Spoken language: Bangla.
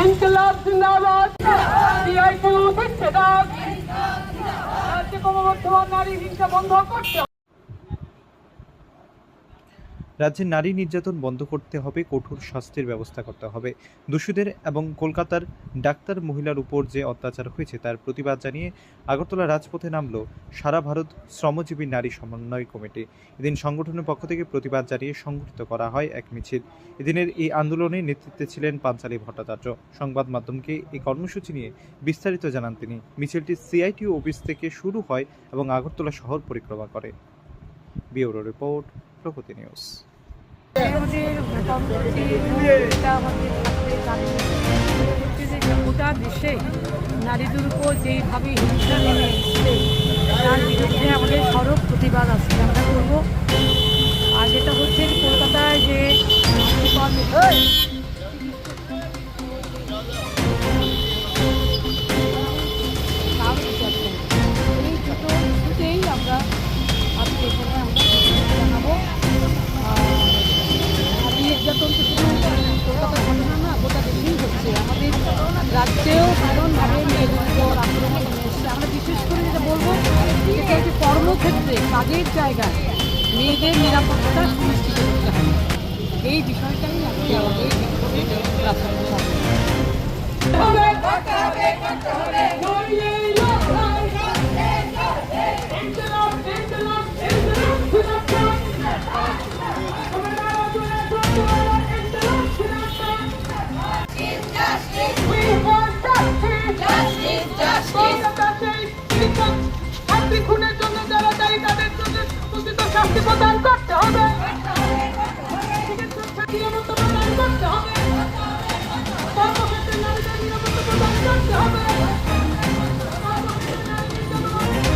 ইনকিলাব জিন্দাবাদ, সিআইটিউ বিচ্ছেদ, রাজ্যে ক্রমবর্ধমান নারী হিংসা বন্ধ করতে। রাজ্যে নারী নির্যাতন বন্ধ করতে হবে, কঠোর শাস্তির ব্যবস্থা করতে হবে। দোষীদের এবং কলকাতার ডাক্তার মহিলার উপর যে অত্যাচার হয়েছে তার প্রতিবাদ জানিয়ে আগরতলা রাজপথে নামল সারা ভারত শ্রমজীবী নারী সমন্বয় কমিটি। এদিন সংগঠনের পক্ষ থেকে প্রতিবাদ জানিয়ে সংগঠিত করা হয় এক মিছিল। এদিনের এই আন্দোলনে নেতৃত্বে ছিলেন পাঞ্চালী ভট্টাচার্য। সংবাদ মাধ্যমকে এই কর্মসূচি নিয়ে বিস্তারিত জানান তিনি। মিছিলটি সিআইটিউ অফিস থেকে শুরু হয় এবং আগরতলা শহর পরিক্রমা করে। ব্যুরো রিপোর্ট, প্রগতি নিউজ। গোটা দেশে নারীদের উপর যেইভাবে হিংসা নেমে এসছে তার বিরুদ্ধে আমাদের সড়ক প্রতিবাদ আছে আমরা করব। আর যেটা হচ্ছে কলকাতায় যে এই দুটো ইস্যুতেই আমরা আজকে এখানে আমরা জানাবো। নির্যাতন তো শুধু কলকাতার ঘটনা না, গোটা দেশেই হচ্ছে। আমাদের রাজ্যেও ভীষণভাবে মেয়েদের উপর আক্রমণ এসছে। আমরা বিশেষ করে যেটা বলবো সেটা হচ্ছে কর্মক্ষেত্রে কাজের জায়গায় মেয়েদের নিরাপত্তা সুনিশ্চিত করতে হবে। এই বিষয়টাই আজকে আমাদের প্রাধান্য পাবে। খুনের জন্য যারা দায়ী তাদের জন্য উচিত শাস্তি প্রদান করতে হবে।